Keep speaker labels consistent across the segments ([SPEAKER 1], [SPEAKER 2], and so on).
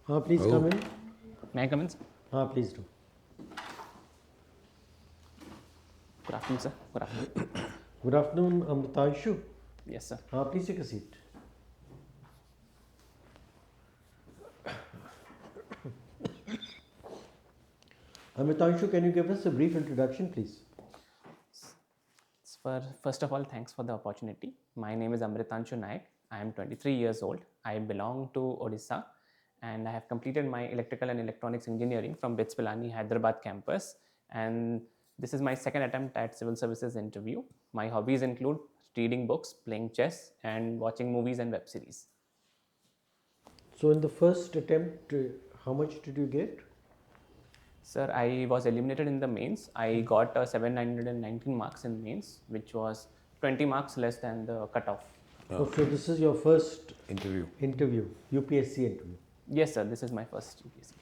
[SPEAKER 1] Please come in.
[SPEAKER 2] May I come in, sir?
[SPEAKER 1] Please do.
[SPEAKER 2] Good afternoon, sir. Good afternoon.
[SPEAKER 1] Good afternoon, AMRITANSHU.
[SPEAKER 2] Yes, sir.
[SPEAKER 1] Please take a seat. AMRITANSHU, can you give us a brief introduction, please?
[SPEAKER 2] First of all, thanks for the opportunity. My name is AMRITANSHU Nayak. I am 23 years old. I belong to Odisha and I have completed my electrical and electronics engineering from BITS Pilani, Hyderabad campus. And this is my second attempt at civil services interview. My hobbies include reading books, playing chess, and watching movies and web series.
[SPEAKER 1] So, in the first attempt, how much did you get?
[SPEAKER 2] Sir, I was eliminated in the mains. I got 719 marks in mains, which was 20 marks less than the cutoff.
[SPEAKER 1] So this is your first
[SPEAKER 3] interview,
[SPEAKER 1] UPSC interview.
[SPEAKER 2] Yes, sir. This is my first UPSC.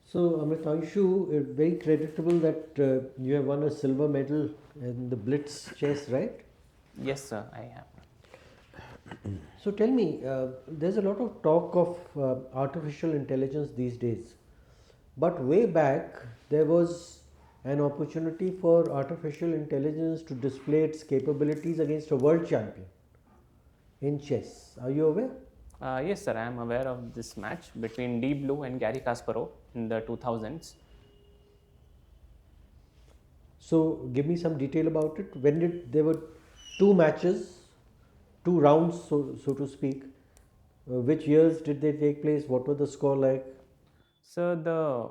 [SPEAKER 1] So, AMRITANSHU, it's very creditable that you have won a silver medal in the Blitz chess, right?
[SPEAKER 2] Yes, sir. I have.
[SPEAKER 1] So tell me, there's a lot of talk of artificial intelligence these days, but way back there was an opportunity for artificial intelligence to display its capabilities against a world champion in chess. Are you aware?
[SPEAKER 2] Yes, sir. I am aware of this match between Deep Blue and Garry Kasparov in the 2000s.
[SPEAKER 1] So give me some detail about it. There were two matches, two rounds, so to speak. Which years did they take place? What was the score like?
[SPEAKER 2] So the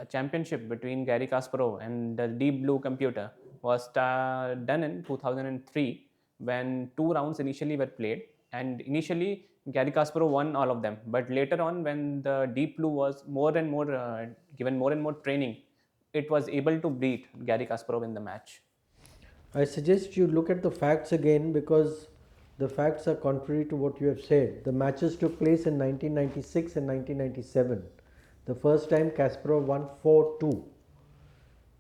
[SPEAKER 2] championship between Garry Kasparov and the Deep Blue computer was done in 2003 when two rounds initially were played, and initially Garry Kasparov won all of them, but later on when the Deep Blue was given more and more training, it was able to beat Garry Kasparov in the match.
[SPEAKER 1] I suggest you look at the facts again because the facts are contrary to what you have said. The matches took place in 1996 and 1997. The first time Kasparov won 4-2.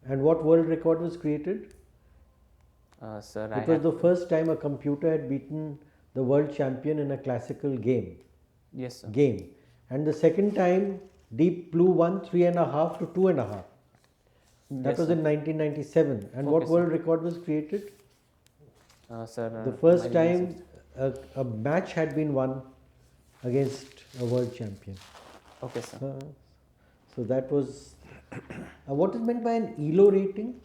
[SPEAKER 1] And what world record was created?
[SPEAKER 2] Sir,
[SPEAKER 1] it was the first time a computer had beaten the world champion in a classical game.
[SPEAKER 2] Yes, sir.
[SPEAKER 1] And the second time Deep Blue won 3.5 to 2.5. That was in 1997. And what world record was created?
[SPEAKER 2] Sir,
[SPEAKER 1] the first time a match had been won against a world champion.
[SPEAKER 2] Okay, sir.
[SPEAKER 1] So that was what is meant by an ELO rating?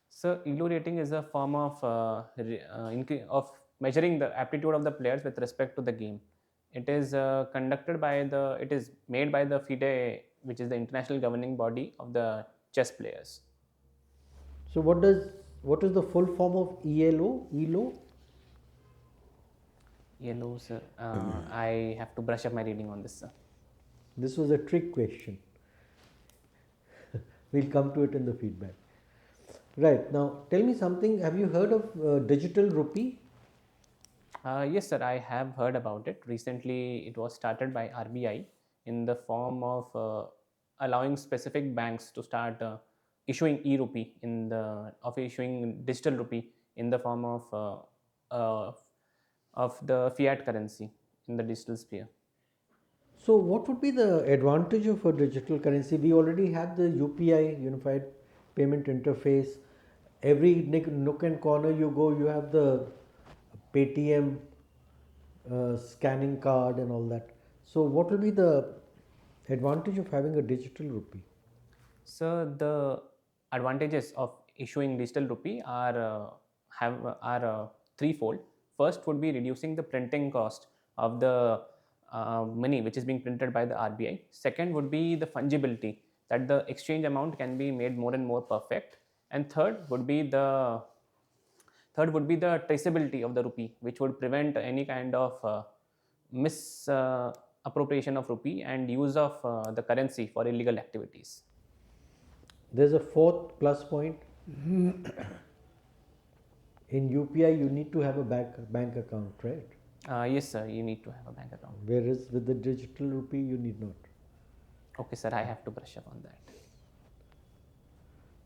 [SPEAKER 2] So ELO rating is a form of measuring the aptitude of the players with respect to the game. It is it is made by the FIDE, which is the international governing body of the chess players.
[SPEAKER 1] So what is the full form of ELO?
[SPEAKER 2] ELO, sir. I have to brush up my reading on this, sir.
[SPEAKER 1] This was a trick question. We'll come to it in the feedback. Right, now tell me something. Have you heard of digital rupee?
[SPEAKER 2] Yes, sir. I have heard about it. Recently, it was started by RBI in the form of allowing specific banks to start issuing e-rupee issuing digital rupee in the form of the fiat currency in the digital sphere.
[SPEAKER 1] So what would be the advantage of a digital currency? We already have the UPI, Unified Payment Interface. Every nook and corner you go, you have the Paytm scanning card and all that. So what will be the advantage of having a digital rupee?
[SPEAKER 2] So the advantages of issuing digital rupee are threefold. First would be reducing the printing cost of the money which is being printed by the RBI. Second would be the fungibility, that the exchange amount can be made more and more perfect. And third would be the traceability of the rupee, which would prevent any kind of misappropriation of rupee and use of the currency for illegal activities.
[SPEAKER 1] There's a fourth plus point. In UPI, you need to have a bank account, right?
[SPEAKER 2] Yes, sir. You need to have a bank account.
[SPEAKER 1] Whereas with the digital rupee, you need not.
[SPEAKER 2] Okay, sir. I have to brush up on that.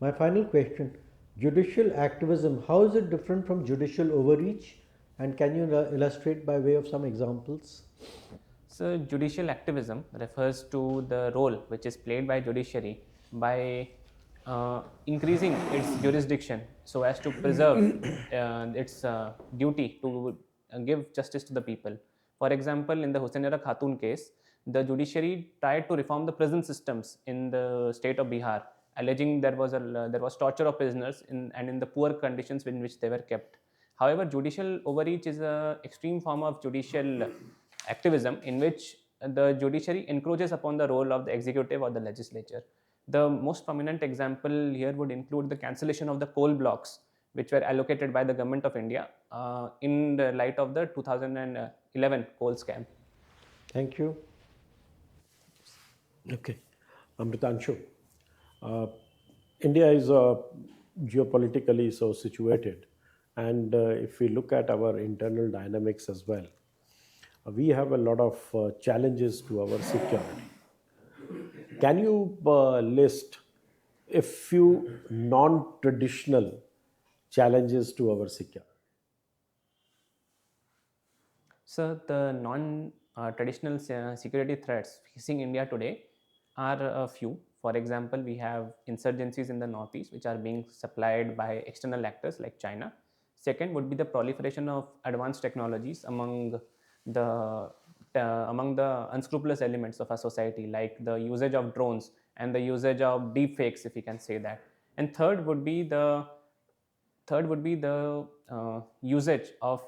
[SPEAKER 1] My final question: judicial activism. How is it different from judicial overreach? And can you illustrate by way of some examples?
[SPEAKER 2] So, judicial activism refers to the role which is played by judiciary by increasing its jurisdiction so as to preserve its duty to give justice to the people. For example, in the Husainara Khatun case, the judiciary tried to reform the prison systems in the state of Bihar, alleging there was torture of prisoners and in the poor conditions in which they were kept. However, judicial overreach is an extreme form of judicial activism in which the judiciary encroaches upon the role of the executive or the legislature. The most prominent example here would include the cancellation of the coal blocks, which were allocated by the government of India in the light of the 2011 coal scam.
[SPEAKER 1] Thank you.
[SPEAKER 3] Okay, Amritanshu. Uh, India is geopolitically so situated, and if we look at our internal dynamics as well, we have a lot of challenges to our security. Can you list a few non-traditional challenges to our security?
[SPEAKER 2] So, the non-traditional security threats facing India today are a few. For example, we have insurgencies in the northeast, which are being supplied by external actors like China. Second would be the proliferation of advanced technologies among the unscrupulous elements of our society, like the usage of drones and the usage of deep fakes, if we can say that. And third would be the usage of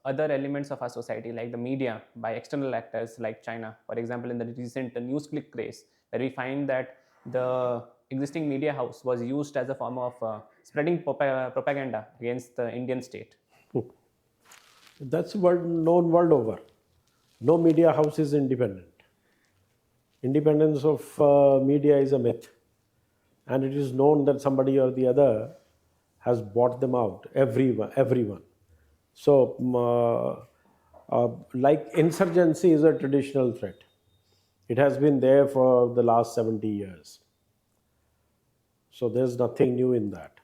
[SPEAKER 2] other elements of our society, like the media, by external actors like China. For example, in the recent news click craze, where we find that the existing media house was used as a form of spreading propaganda against the Indian state.
[SPEAKER 3] That's known world over. No media house is independent. Independence of media is a myth, and it is known that somebody or the other has bought them out. Everyone. So, like insurgency is a traditional threat. It has been there for the last 70 years. So there's nothing new in that.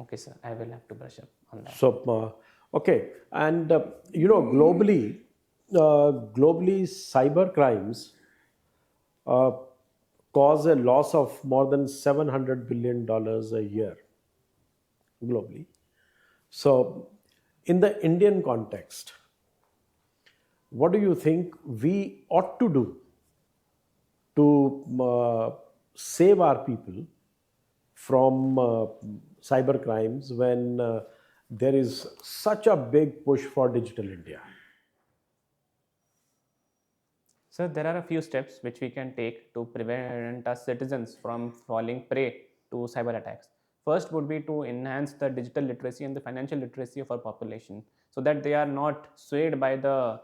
[SPEAKER 2] Okay, sir, I will have to brush up on that.
[SPEAKER 3] So, okay, and globally, cyber crimes cause a loss of more than $700 billion a year globally. So, in the Indian context, what do you think we ought to do to save our people from cyber crimes when there is such a big push for digital India?
[SPEAKER 2] So there are a few steps which we can take to prevent our citizens from falling prey to cyber attacks. First would be to enhance the digital literacy and the financial literacy of our population, so that they are not swayed by the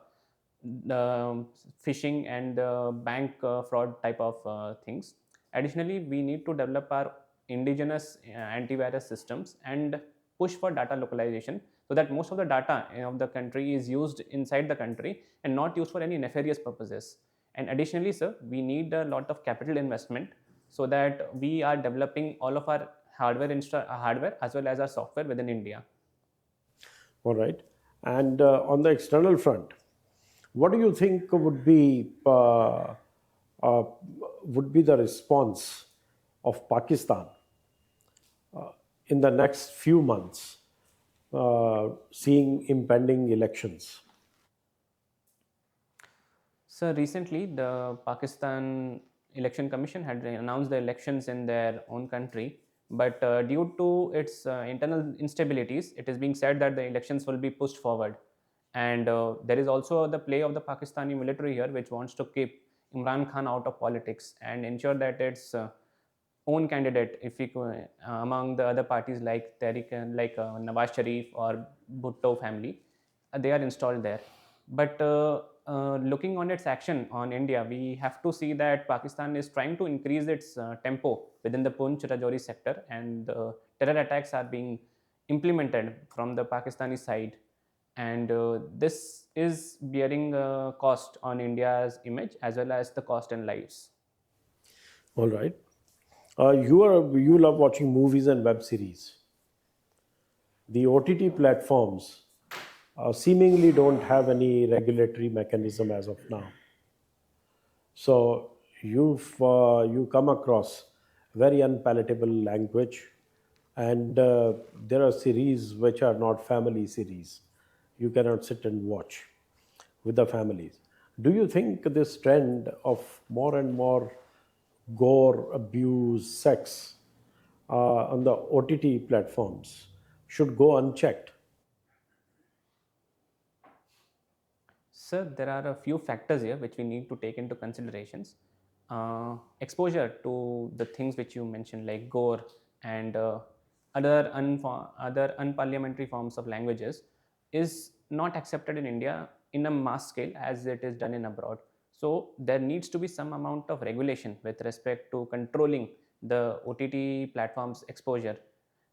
[SPEAKER 2] phishing and bank fraud type of things. Additionally, we need to develop our indigenous antivirus systems and push for data localization, so that most of the data of the country is used inside the country and not used for any nefarious purposes. And additionally, sir, we need a lot of capital investment so that we are developing all of our hardware as well as our software within India.
[SPEAKER 3] All right. And on the external front, what do you think would be the response of Pakistan in the next few months, seeing impending elections?
[SPEAKER 2] So recently, the Pakistan Election Commission had announced the elections in their own country, but due to its internal instabilities, it is being said that the elections will be pushed forward. And there is also the play of the Pakistani military here, which wants to keep Imran Khan out of politics and ensure that its own candidate, if we among the other parties like Nawaz Sharif or Bhutto family, they are installed there. But looking on its action on India, we have to see that Pakistan is trying to increase its tempo within the Poonch Rajouri sector, and terror attacks are being implemented from the Pakistani side. And this is bearing a cost on India's image as well as the cost in lives.
[SPEAKER 3] All right. You love watching movies and web series. The OTT platforms seemingly don't have any regulatory mechanism as of now. So you come across very unpalatable language, and there are series which are not family series. You cannot sit and watch with the families. Do you think this trend of more and more gore, abuse, sex on the OTT platforms should go unchecked?
[SPEAKER 2] Sir, there are a few factors here which we need to take into considerations. Exposure to the things which you mentioned, like gore and other unparliamentary forms of languages, is not accepted in India in a mass scale as it is done in abroad. So there needs to be some amount of regulation with respect to controlling the OTT platforms exposure,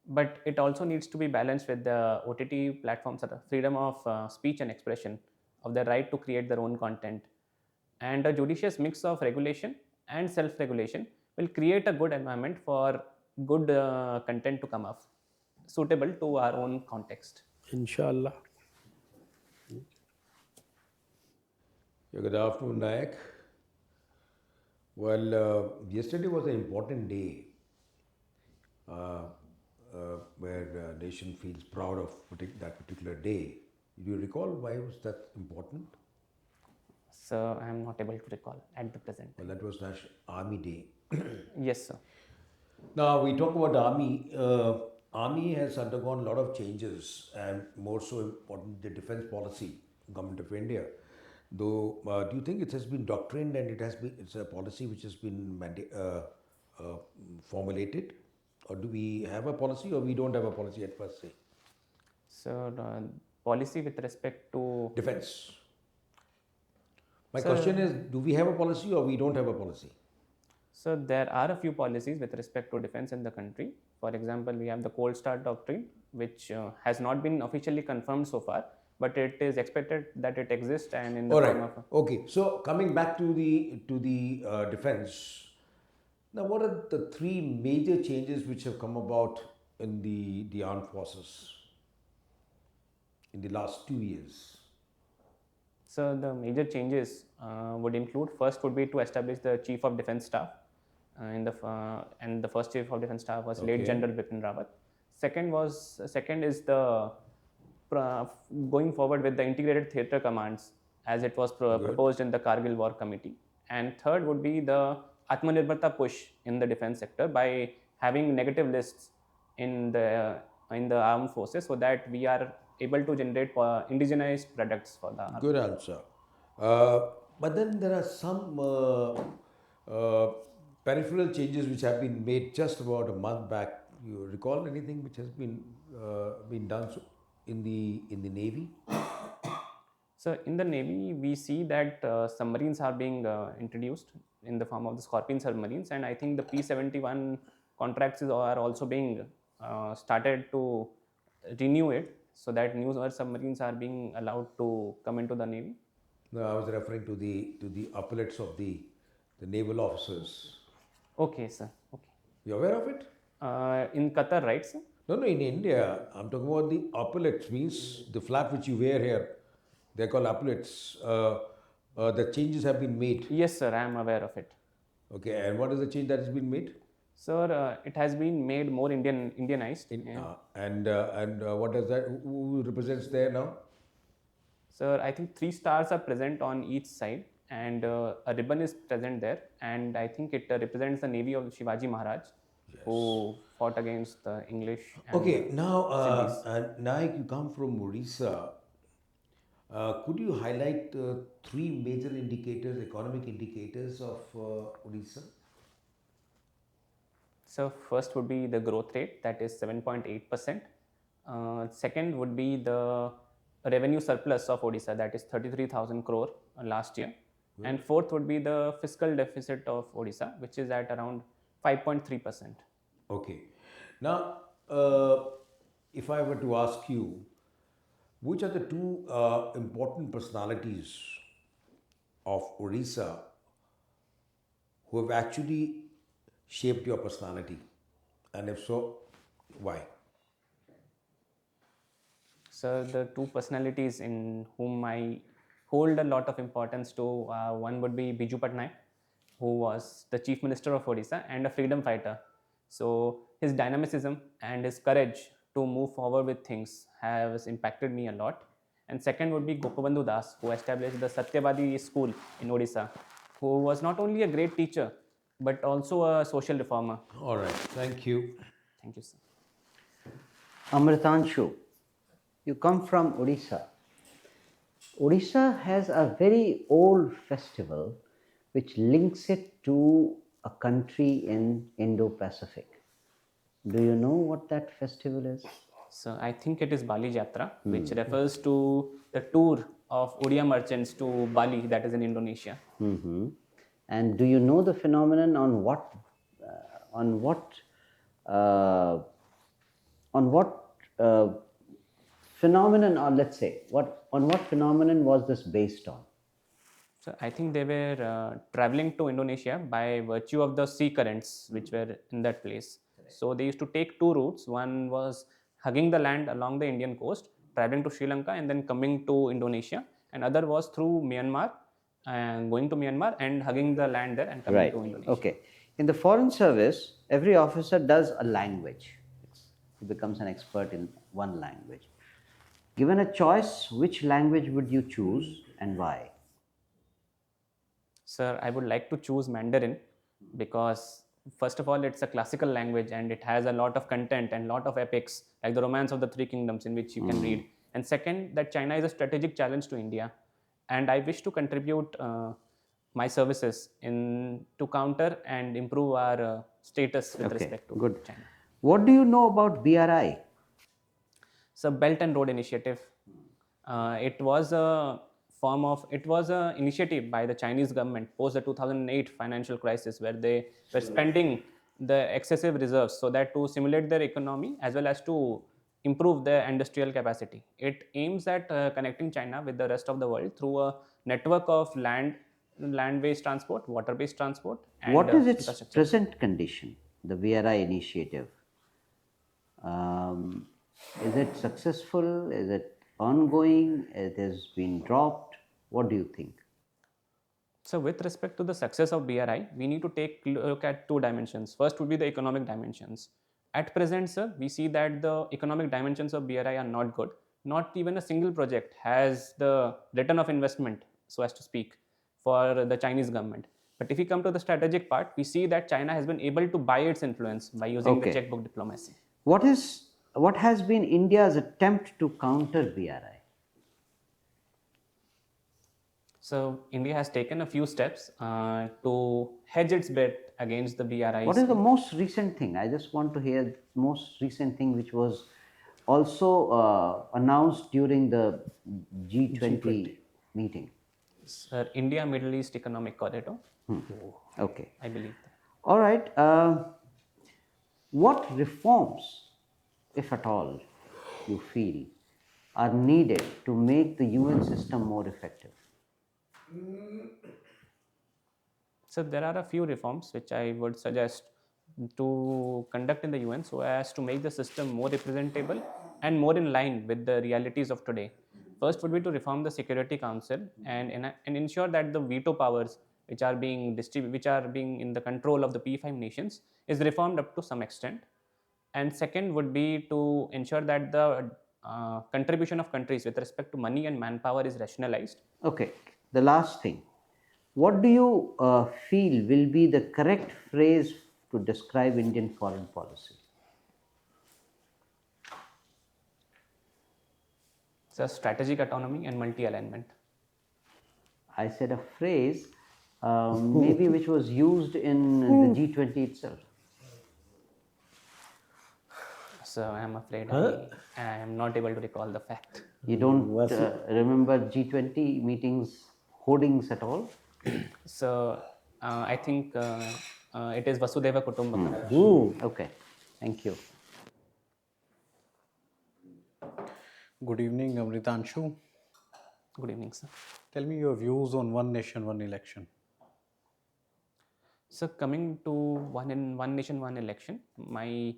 [SPEAKER 2] but it also needs to be balanced with the OTT platforms freedom of speech and expression, of their right to create their own content. And a judicious mix of regulation and self-regulation will create a good environment for good content to come up, suitable to our own context.
[SPEAKER 3] Inshallah.
[SPEAKER 4] Yeah, good afternoon, Nayak. Well, yesterday was an important day uh, where the nation feels proud of that particular day. Do you recall why was that important?
[SPEAKER 2] So I am not able to recall at the present.
[SPEAKER 4] Well, that was National Army Day.
[SPEAKER 2] Yes, sir.
[SPEAKER 4] Now we talk about Army. Army has undergone a lot of changes, and more so important, the defense policy, government of India. Though, do you think it has been doctrined and it's a policy which has been formulated, or do we have a policy, or we don't have a policy at first say?
[SPEAKER 2] So policy with respect to
[SPEAKER 4] Defense. My
[SPEAKER 2] Sir-
[SPEAKER 4] question is, do we have a policy or we don't have a policy?
[SPEAKER 2] So there are a few policies with respect to defense in the country. For example, we have the cold start doctrine, which has not been officially confirmed so far, but it is expected that it exists, and in the
[SPEAKER 4] All
[SPEAKER 2] form
[SPEAKER 4] right.
[SPEAKER 2] of
[SPEAKER 4] Okay. So coming back to the defense. Now, what are the three major changes which have come about in the armed forces in the last 2 years?
[SPEAKER 2] So the major changes would include, first would be to establish the Chief of Defence Staff, and the first Chief of Defence Staff was late
[SPEAKER 4] Okay.
[SPEAKER 2] General Bipin Rawat. Second is the going forward with the integrated theatre commands as it was proposed in the Kargil War Committee. And third would be the Atmanirbharta push in the defense sector by having negative lists in the armed forces, so that we are able to generate indigenized products for the army.
[SPEAKER 4] Good answer. But then there are some peripheral changes which have been made just about a month back. You recall anything which has been done in the Navy?
[SPEAKER 2] So in the Navy, we see that submarines are being introduced in the form of the Scorpion submarines, and I think the P-71 contracts are also being started to renew it, so that newer submarines are being allowed to come into the Navy.
[SPEAKER 4] No, I was referring to the epaulets of the naval officers.
[SPEAKER 2] Okay, sir. Okay.
[SPEAKER 4] You aware of it?
[SPEAKER 2] In Qatar, right, sir?
[SPEAKER 4] No, in India, I'm talking about the epaulets, means the flap which you wear here. They're called epaulets. The changes have been made.
[SPEAKER 2] Yes, sir. I am aware of it.
[SPEAKER 4] Okay, and what is the change that has been made?
[SPEAKER 2] Sir, it has been made more Indianized.
[SPEAKER 4] And what does that? Who represents there now?
[SPEAKER 2] Sir, I think 3 stars are present on each side, and a ribbon is present there, and I think it represents the navy of Shivaji Maharaj, who fought against the English. And
[SPEAKER 4] Okay, now
[SPEAKER 2] Sindhis.
[SPEAKER 4] Naik, you come from Orissa. Could you highlight 3 major indicators, economic indicators of Orissa?
[SPEAKER 2] So first would be the growth rate, that is 7.8%. Second would be the revenue surplus of Odisha, that is 33,000 crore last year. And fourth would be the fiscal deficit of Odisha, which is at around 5.3%.
[SPEAKER 4] Okay. Now, if I were to ask you, which are the 2 important personalities of Orissa who have actually shaped your personality? And if so, why?
[SPEAKER 2] So the two personalities in whom I hold a lot of importance to, one would be Biju Patnaik, who was the Chief Minister of Odisha and a freedom fighter. So his dynamicism and his courage to move forward with things has impacted me a lot. And second would be Gopabandhu Das, who established the Satyavadi school in Odisha, who was not only a great teacher but also a social reformer.
[SPEAKER 4] All right, thank you.
[SPEAKER 2] Thank you, sir.
[SPEAKER 5] Amritanshu, you come from Odisha. Odisha has a very old festival which links it to a country in Indo-Pacific. Do you know what that festival is?
[SPEAKER 2] So I think it is Bali Jatra, which refers to the tour of Odia merchants to Bali, that is in Indonesia.
[SPEAKER 5] Mm-hmm. And do you know the phenomenon on what phenomenon, or let's say on what phenomenon was this based on?
[SPEAKER 2] So I think they were traveling to Indonesia by virtue of the sea currents which were in that place. So they used to take two routes. One was hugging the land along the Indian coast, traveling to Sri Lanka and then coming to Indonesia. And other was through Myanmar, going to Myanmar and hugging the land there and coming
[SPEAKER 5] Right.
[SPEAKER 2] to Indonesia.
[SPEAKER 5] Okay. In the foreign service, every officer does a language. He becomes an expert in one language. Given a choice, which language would you choose and why?
[SPEAKER 2] Sir, I would like to choose Mandarin because first of all, it's a classical language and it has a lot of content and lot of epics like the Romance of the Three Kingdoms in which you can read. And second, that China is a strategic challenge to India, and I wish to contribute my services to counter and improve our status with respect to
[SPEAKER 5] Good.
[SPEAKER 2] China.
[SPEAKER 5] What do you know about BRI?
[SPEAKER 2] So Belt and Road Initiative. It was a initiative by the Chinese government post the 2008 financial crisis, where they were spending the excessive reserves so that to stimulate their economy as well as to improve their industrial capacity. It aims at connecting China with the rest of the world through a network of land-based transport, water-based transport, and
[SPEAKER 5] What is its
[SPEAKER 2] infrastructure.
[SPEAKER 5] present condition, the BRI initiative? Is it successful? Is it ongoing? It has been dropped? What do you think?
[SPEAKER 2] So with respect to the success of BRI, we need to take a look at two dimensions. First would be the economic dimensions. At present, sir, we see that the economic dimensions of BRI are not good. Not even a single project has the return of investment, so as to speak, for the Chinese government. But if we come to the strategic part, we see that China has been able to buy its influence by using the checkbook diplomacy.
[SPEAKER 5] What has been India's attempt to counter BRI?
[SPEAKER 2] So India has taken a few steps to hedge its bet against the BRI.
[SPEAKER 5] What is the most recent thing? I just want to hear the most recent thing which was also announced during the G20 meeting.
[SPEAKER 2] Sir, India Middle East Economic Corridor.
[SPEAKER 5] Okay.
[SPEAKER 2] I believe that.
[SPEAKER 5] All right. What reforms, if at all, you feel are needed to make the UN system more effective?
[SPEAKER 2] So there are a few reforms which I would suggest to conduct in the UN so as to make the system more representable and more in line with the realities of today. First would be to reform the Security Council and ensure that the veto powers which are being in the control of the P5 nations is reformed up to some extent. And second would be to ensure that the contribution of countries with respect to money and manpower is rationalized.
[SPEAKER 5] Okay. The last thing. What do you feel will be the correct phrase to describe Indian foreign policy?
[SPEAKER 2] So strategic autonomy and multi-alignment.
[SPEAKER 5] I said a phrase maybe which was used in the G20 itself.
[SPEAKER 2] So I am afraid I am not able to recall the fact.
[SPEAKER 5] You don't remember G20 meetings hoardings at all?
[SPEAKER 2] So I think it is Vasudhaiva Kutumbakam.
[SPEAKER 5] Okay, thank you.
[SPEAKER 6] Good evening, Amritanshu.
[SPEAKER 2] Good evening, sir.
[SPEAKER 6] Tell me your views on one nation, one election.
[SPEAKER 2] So coming to one nation, one election, my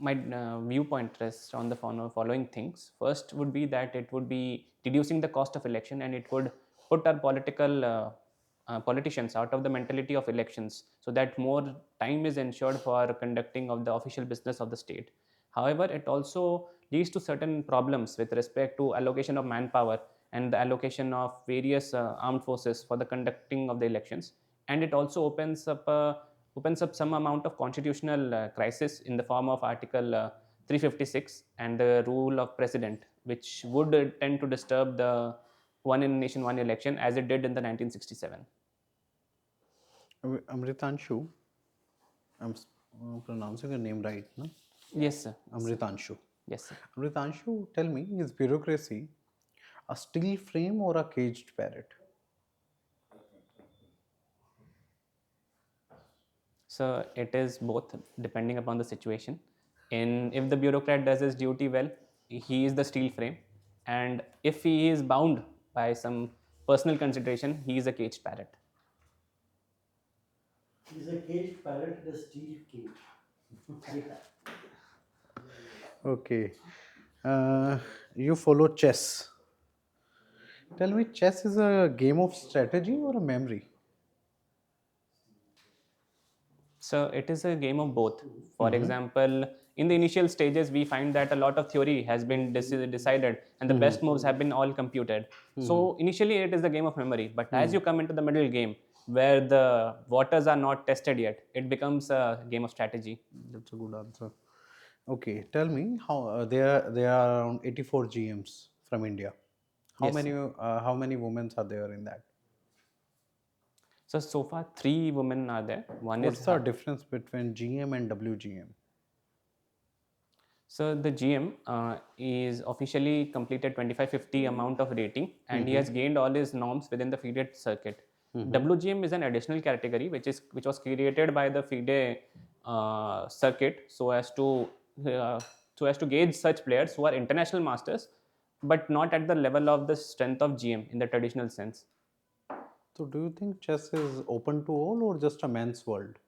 [SPEAKER 2] my viewpoint rests on the following things. First would be that it would be reducing the cost of election, and it would put our politicians out of the mentality of elections, so that more time is ensured for conducting of the official business of the state. However, it also leads to certain problems with respect to allocation of manpower and the allocation of various armed forces for the conducting of the elections, and it also opens up some amount of constitutional crisis in the form of Article 356 and the rule of president, which would tend to disturb the one in nation, one election as it did in the 1967.
[SPEAKER 6] Amritanshu, I'm pronouncing your name right, no?
[SPEAKER 2] Yes, sir.
[SPEAKER 6] Amritanshu.
[SPEAKER 2] Yes, sir.
[SPEAKER 6] Amritanshu, tell me, is bureaucracy a steel frame or a caged parrot?
[SPEAKER 2] So it is both, depending upon the situation. If the bureaucrat does his duty well, he is the steel frame, and if he is bound by some personal consideration, he is a caged parrot.
[SPEAKER 1] He's a caged parrot in a steel cage.
[SPEAKER 6] Okay. You follow chess. Tell me, chess is a game of strategy or a memory?
[SPEAKER 2] So it is a game of both. For example, in the initial stages, we find that a lot of theory has been decided, and the best moves have been all computed. So initially, it is the game of memory. But as you come into the middle game, where the waters are not tested yet, it becomes a game of strategy.
[SPEAKER 6] That's a good answer. Okay, tell me how there are around 84 GMs from India.
[SPEAKER 2] Yes,
[SPEAKER 6] How many women are there in that?
[SPEAKER 2] So far, 3 women are there. One
[SPEAKER 6] What's
[SPEAKER 2] is
[SPEAKER 6] the difference between GM and WGM?
[SPEAKER 2] So the GM is officially completed 2550 amount of rating, and he has gained all his norms within the FIDE circuit. WGM is an additional category which was created by the FIDE circuit so as to gauge such players who are international masters, but not at the level of the strength of GM in the traditional sense.
[SPEAKER 6] So, do you think chess is open to all or just a man's world?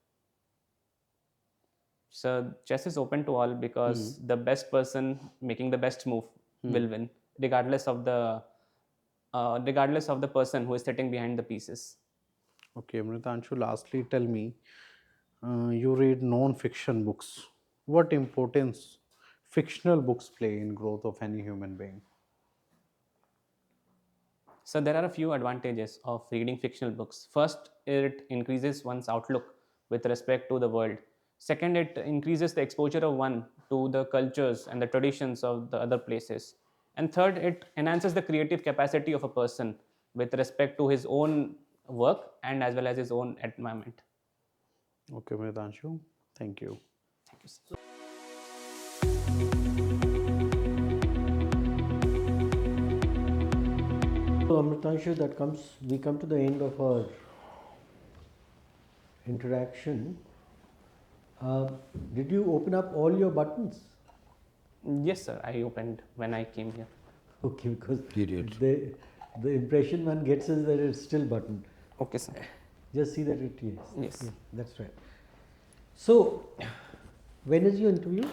[SPEAKER 2] So chess is open to all because the best person making the best move will win, regardless of the person who is sitting behind the pieces.
[SPEAKER 6] Okay, Amritanshu, lastly, tell me, you read non-fiction books. What importance fictional books play in growth of any human being?
[SPEAKER 2] So there are a few advantages of reading fictional books. First, it increases one's outlook with respect to the world. Second, it increases the exposure of one to the cultures and the traditions of the other places. And third, it enhances the creative capacity of a person with respect to his own work and as well as his own environment.
[SPEAKER 6] Okay, Amritanshu, thank you.
[SPEAKER 2] Thank you, sir.
[SPEAKER 1] So Amritanshu, we come to the end of our interaction. Did you open up all your buttons?
[SPEAKER 2] Yes, sir. I opened when I came here.
[SPEAKER 1] Okay, because
[SPEAKER 4] He did.
[SPEAKER 1] the impression one gets is that it's still buttoned.
[SPEAKER 2] Okay, sir.
[SPEAKER 1] Just see that it is.
[SPEAKER 2] Yes.
[SPEAKER 1] Yeah, that's right. So, when is your interview?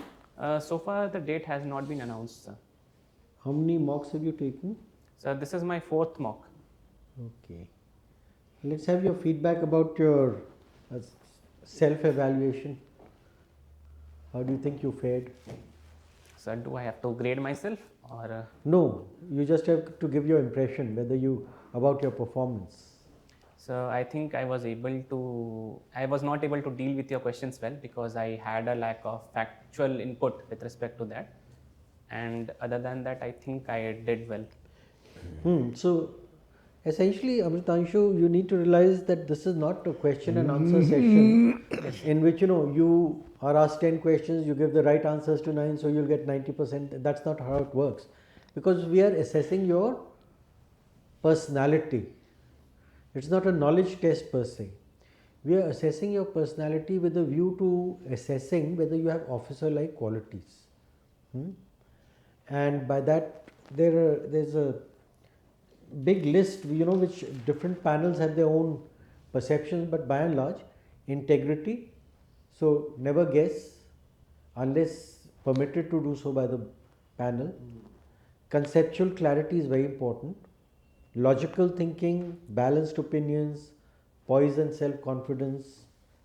[SPEAKER 2] So far, the date has not been announced, sir.
[SPEAKER 1] How many mocks have you taken?
[SPEAKER 2] So this is my 4th mock.
[SPEAKER 1] Okay. Let's have your feedback about your self-evaluation. How do you think you fared?
[SPEAKER 2] So do I have to grade myself or?
[SPEAKER 1] No, you just have to give your impression about your performance.
[SPEAKER 2] So I think I was not able to deal with your questions well because I had a lack of factual input with respect to that. And other than that, I think I did well.
[SPEAKER 1] So, essentially, Amritanshu, you need to realize that this is not a question and answer session in which you are asked 10 questions, you give the right answers to 9, so you'll get 90%. That's not how it works, because we are assessing your personality. It's not a knowledge test per se. We are assessing your personality with a view to assessing whether you have officer-like qualities. And by that, there's a big list, which different panels have their own perceptions, but by and large, integrity. So never guess unless permitted to do so by the panel. Conceptual clarity is very important. Logical thinking, balanced opinions, poise and self-confidence,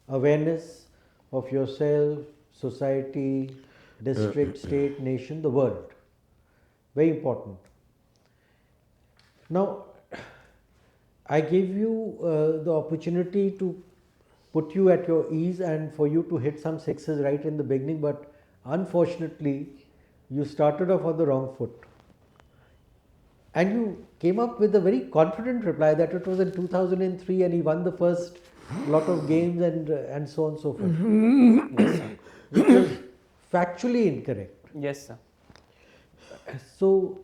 [SPEAKER 1] awareness of yourself, society, district, state, nation, the world. Very important. Now, I gave you the opportunity to put you at your ease and for you to hit some sixes right in the beginning, but unfortunately, you started off on the wrong foot. And you came up with a very confident reply that it was in 2003 and he won the first lot of games and so on and so forth.
[SPEAKER 2] Yes, sir.
[SPEAKER 1] Which was factually incorrect.
[SPEAKER 2] Yes, sir.
[SPEAKER 1] So,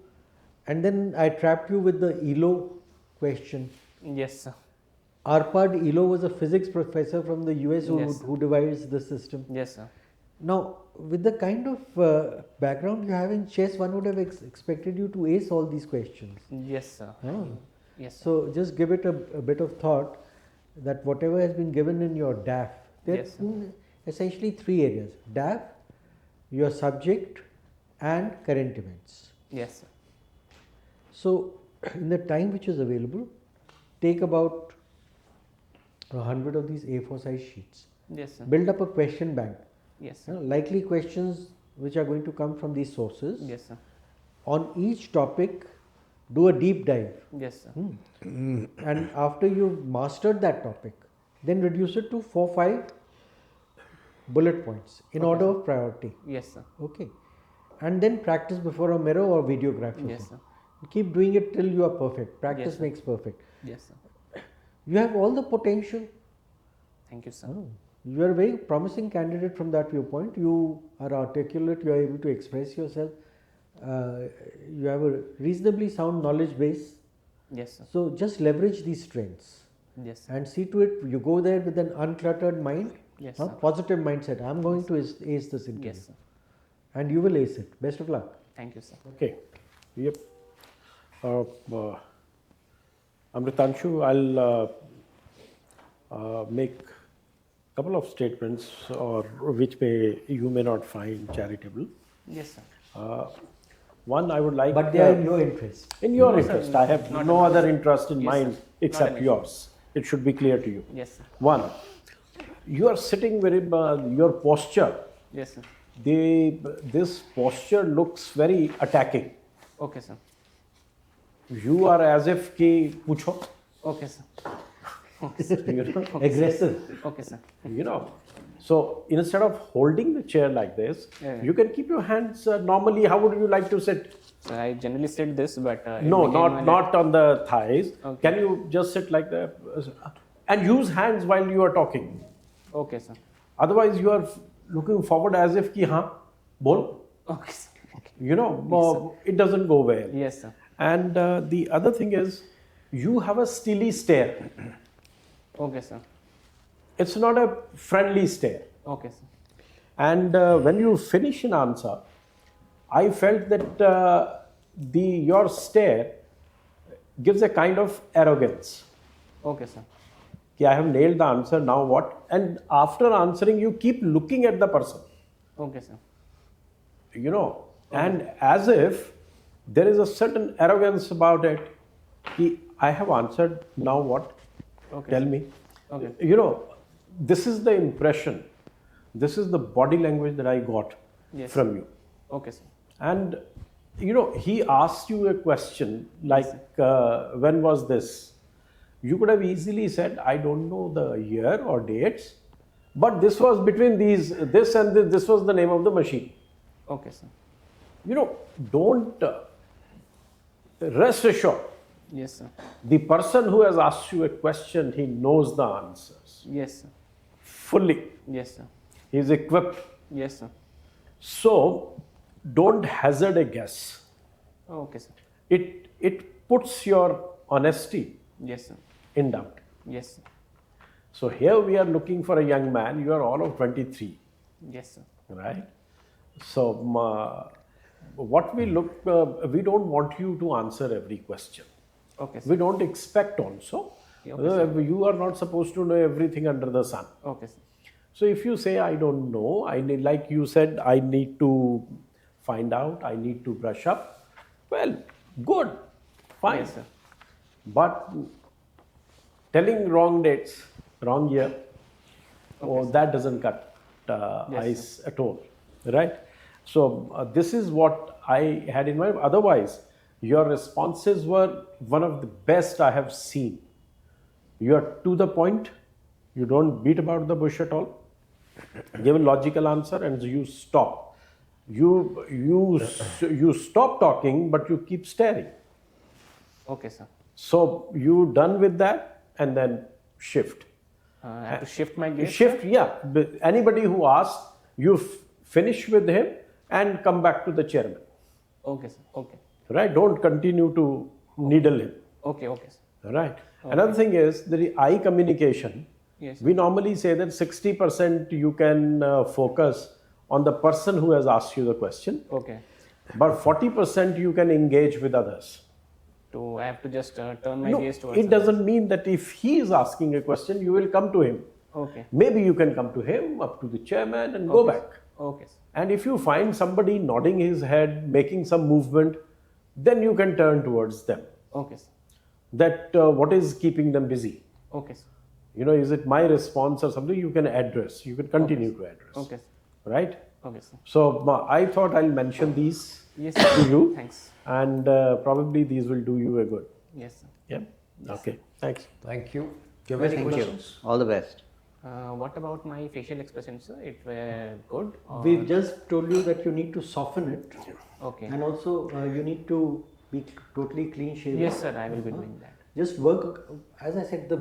[SPEAKER 1] and then I trapped you with the ELO question.
[SPEAKER 2] Yes, sir.
[SPEAKER 1] Arpad ELO was a physics professor from the US
[SPEAKER 2] Yes.
[SPEAKER 1] who devised the system.
[SPEAKER 2] Yes, sir.
[SPEAKER 1] Now, with the kind of background you have in chess, one would have expected you to ace all these questions.
[SPEAKER 2] Yes, sir.
[SPEAKER 1] Ah.
[SPEAKER 2] Yes, sir.
[SPEAKER 1] So, just give it a bit of thought that whatever has been given in your DAF, there
[SPEAKER 2] Yes, sir.
[SPEAKER 1] are essentially three areas: DAF, your subject, and current events.
[SPEAKER 2] Yes, sir.
[SPEAKER 1] So, in the time which is available, take about 100 of these A4 size sheets.
[SPEAKER 2] Yes, sir.
[SPEAKER 1] Build up a question bank.
[SPEAKER 2] Yes, sir.
[SPEAKER 1] Likely questions which are going to come from these sources.
[SPEAKER 2] Yes, sir.
[SPEAKER 1] On each topic, do a deep dive.
[SPEAKER 2] Yes, sir.
[SPEAKER 1] And after you've mastered that topic, then reduce it to 4-5 bullet points in order of priority.
[SPEAKER 2] Yes, sir.
[SPEAKER 1] Okay. And then practice before a mirror or videograph.
[SPEAKER 2] Yes, sir.
[SPEAKER 1] Keep doing it till you are perfect. Practice
[SPEAKER 2] Yes, sir.
[SPEAKER 1] makes perfect.
[SPEAKER 2] Yes, sir.
[SPEAKER 1] You have all the potential.
[SPEAKER 2] Thank you, sir.
[SPEAKER 1] You are a very promising candidate from that viewpoint. You are articulate, you are able to express yourself. You have a reasonably sound knowledge base.
[SPEAKER 2] Yes, sir.
[SPEAKER 1] So just leverage these strengths
[SPEAKER 2] Yes, sir.
[SPEAKER 1] and see to it you go there with an uncluttered mind,
[SPEAKER 2] Yes,
[SPEAKER 1] huh?
[SPEAKER 2] sir.
[SPEAKER 1] Positive mindset. I am going to ace this interview.
[SPEAKER 2] Yes, sir.
[SPEAKER 1] And you will ace it. Best of luck.
[SPEAKER 2] Thank you, sir.
[SPEAKER 3] Okay. Yep. Amritanshu, I'll make a couple of statements or which you may not find charitable.
[SPEAKER 2] Yes, sir.
[SPEAKER 3] One, I would like.
[SPEAKER 1] But they are in your interest.
[SPEAKER 3] In your
[SPEAKER 2] No, sir,
[SPEAKER 3] interest. I have
[SPEAKER 2] not
[SPEAKER 3] no
[SPEAKER 2] an
[SPEAKER 3] other interest in
[SPEAKER 2] Yes,
[SPEAKER 3] mind
[SPEAKER 2] sir. Not
[SPEAKER 3] except
[SPEAKER 2] an issue.
[SPEAKER 3] yours. It should be clear to you.
[SPEAKER 2] Yes, sir.
[SPEAKER 3] One, you are sitting very. Your posture.
[SPEAKER 2] Yes, sir.
[SPEAKER 3] This posture looks very attacking.
[SPEAKER 2] Okay, sir.
[SPEAKER 3] You are as if ki pucho.
[SPEAKER 2] Okay, sir.
[SPEAKER 3] You know?
[SPEAKER 1] Aggressive.
[SPEAKER 2] Okay, sir.
[SPEAKER 3] You know. So instead of holding the chair like this,
[SPEAKER 2] Yeah.
[SPEAKER 3] you can keep your hands normally. How would you like to sit?
[SPEAKER 2] So I generally sit this, but it
[SPEAKER 3] No,
[SPEAKER 2] became
[SPEAKER 3] not on the thighs.
[SPEAKER 2] Okay.
[SPEAKER 3] Can you just sit like that and use hands while you are talking?
[SPEAKER 2] Okay, sir.
[SPEAKER 3] Otherwise, you are looking forward as if ki haan, bol.
[SPEAKER 2] Okay, sir. Okay.
[SPEAKER 3] You know, it doesn't go well.
[SPEAKER 2] Yes, sir.
[SPEAKER 3] And the other thing is, you have a steely stare.
[SPEAKER 2] Okay, sir.
[SPEAKER 3] It's not a friendly stare.
[SPEAKER 2] Okay, sir.
[SPEAKER 3] And when you finish an answer, I felt that your stare gives a kind of arrogance.
[SPEAKER 2] Okay, sir.
[SPEAKER 3] Ki I have nailed the answer, now what? And after answering, you keep looking at the person.
[SPEAKER 2] Okay, sir.
[SPEAKER 3] You know, and as if there is a certain arrogance about it. Ki I have answered, now what?
[SPEAKER 2] Okay,
[SPEAKER 3] Tell
[SPEAKER 2] sir.
[SPEAKER 3] me.
[SPEAKER 2] Okay.
[SPEAKER 3] You know, this is the impression, this is the body language that I got
[SPEAKER 2] Yes.
[SPEAKER 3] from you.
[SPEAKER 2] Okay, sir.
[SPEAKER 3] And you know, he asked you a question like, when was this? You could have easily said, I don't know the year or dates, but this was between this and this was the name of the machine.
[SPEAKER 2] Okay, sir.
[SPEAKER 3] You know, don't rest assured.
[SPEAKER 2] Yes, sir.
[SPEAKER 3] The person who has asked you a question, he knows the answers
[SPEAKER 2] Yes, sir.
[SPEAKER 3] fully.
[SPEAKER 2] Yes, sir.
[SPEAKER 3] He is equipped.
[SPEAKER 2] Yes, sir.
[SPEAKER 3] So don't hazard a guess.
[SPEAKER 2] Okay, sir.
[SPEAKER 3] It puts your honesty
[SPEAKER 2] Yes, sir.
[SPEAKER 3] in doubt.
[SPEAKER 2] Yes, sir.
[SPEAKER 3] So here we are looking for a young man. You are all of 23,
[SPEAKER 2] Yes, sir.
[SPEAKER 3] right? So what we look, we don't want you to answer every question.
[SPEAKER 2] Okay, sir.
[SPEAKER 3] We don't expect also.
[SPEAKER 2] Yeah, okay,
[SPEAKER 3] You are not supposed to know everything under the sun.
[SPEAKER 2] Okay, sir.
[SPEAKER 3] So if you say, I don't know, I need, like you said, I need to find out, I need to brush up, well, good, fine.
[SPEAKER 2] Yes, sir.
[SPEAKER 3] But telling wrong dates, wrong year, that doesn't cut ice at all, right? So this is what I had in mind. Otherwise, your responses were one of the best I have seen. You are to the point. You don't beat about the bush at all. Give a logical answer and you stop. You stop talking, but you keep staring.
[SPEAKER 2] Okay, sir.
[SPEAKER 3] So you done with that and then shift.
[SPEAKER 2] I have to shift my gaze.
[SPEAKER 3] Shift, yeah. But anybody who asks, you finish with him and come back to the chairman.
[SPEAKER 2] Okay, sir. Okay.
[SPEAKER 3] Right? Don't continue to needle him.
[SPEAKER 2] Okay, okay, sir.
[SPEAKER 3] Right? Another thing is the eye communication.
[SPEAKER 2] Yes.
[SPEAKER 3] We normally say that 60% you can focus on the person who has asked you the question,
[SPEAKER 2] Okay.
[SPEAKER 3] but 40% you can engage with others.
[SPEAKER 2] I have to just turn my
[SPEAKER 3] No,
[SPEAKER 2] gaze towards
[SPEAKER 3] it doesn't mean that if he is asking a question, you will come to him.
[SPEAKER 2] Okay.
[SPEAKER 3] Maybe you can come to him, up to the chairman and go back.
[SPEAKER 2] Okay, sir.
[SPEAKER 3] And if you find somebody nodding his head, making some movement, then you can turn towards them.
[SPEAKER 2] Okay, sir.
[SPEAKER 3] That what is keeping them busy?
[SPEAKER 2] Okay, sir.
[SPEAKER 3] You know, is it my response or something you can address? You can continue to address.
[SPEAKER 2] Okay, sir.
[SPEAKER 3] Right?
[SPEAKER 2] Okay, sir.
[SPEAKER 3] So I thought I'll mention these
[SPEAKER 2] Yes,
[SPEAKER 3] to
[SPEAKER 2] sir.
[SPEAKER 3] you.
[SPEAKER 2] Thanks.
[SPEAKER 3] And probably these will do you a good.
[SPEAKER 2] Yes, sir.
[SPEAKER 3] Yeah? Okay. Thanks.
[SPEAKER 4] Thank you. Do you have any
[SPEAKER 5] Thank you.
[SPEAKER 4] questions?
[SPEAKER 5] All the best.
[SPEAKER 2] What about my facial expressions, sir? It were good? Or?
[SPEAKER 1] We've just told you that you need to soften it,
[SPEAKER 2] Okay.
[SPEAKER 1] and also you need to be totally clean shaven.
[SPEAKER 2] Yes, sir. I will be doing that.
[SPEAKER 1] Just work, as I said,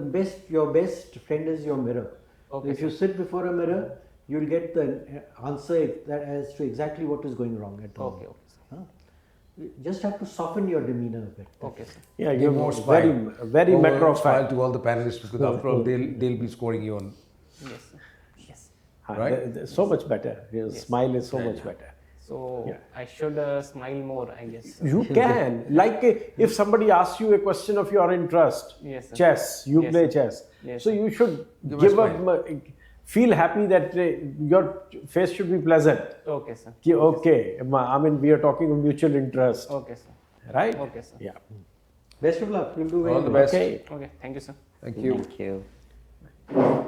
[SPEAKER 1] your best friend is your mirror.
[SPEAKER 2] Okay,
[SPEAKER 1] If you sit before a mirror, you'll get the answer as to exactly what is going wrong at the
[SPEAKER 2] Okay,
[SPEAKER 1] moment.
[SPEAKER 2] okay, sir.
[SPEAKER 1] You just have to soften your demeanor a bit.
[SPEAKER 2] Okay, sir.
[SPEAKER 3] Yeah,
[SPEAKER 4] Give
[SPEAKER 3] you're
[SPEAKER 4] more
[SPEAKER 3] very,
[SPEAKER 4] smile.
[SPEAKER 3] very
[SPEAKER 4] More
[SPEAKER 3] matter of
[SPEAKER 4] smile
[SPEAKER 3] fact.
[SPEAKER 4] to all the panelists because after all they'll be scoring you on.
[SPEAKER 2] Yes, sir. Yes.
[SPEAKER 4] Right?
[SPEAKER 3] So much better. Your
[SPEAKER 2] Yes.
[SPEAKER 3] smile is so much better.
[SPEAKER 2] So
[SPEAKER 3] Yeah.
[SPEAKER 2] I should smile more, I guess. Sir.
[SPEAKER 3] You can. Like if somebody asks you a question of your interest,
[SPEAKER 2] Yes, sir.
[SPEAKER 3] chess, you
[SPEAKER 2] Yes,
[SPEAKER 3] play
[SPEAKER 2] sir.
[SPEAKER 3] chess.
[SPEAKER 2] Yes,
[SPEAKER 3] So
[SPEAKER 2] sir.
[SPEAKER 3] you should
[SPEAKER 4] Give a
[SPEAKER 3] give
[SPEAKER 4] smile.
[SPEAKER 3] up, feel happy that your face should be pleasant.
[SPEAKER 2] Okay, sir.
[SPEAKER 3] Ki, okay, I mean, we are talking of mutual interest,
[SPEAKER 2] Okay, sir.
[SPEAKER 3] right?
[SPEAKER 2] Okay, sir.
[SPEAKER 3] Yeah.
[SPEAKER 1] Best of luck. You'll do very
[SPEAKER 4] All the
[SPEAKER 1] well.
[SPEAKER 4] best.
[SPEAKER 3] Okay.
[SPEAKER 2] Okay. Thank you, sir.
[SPEAKER 4] Thank you.
[SPEAKER 5] Thank you.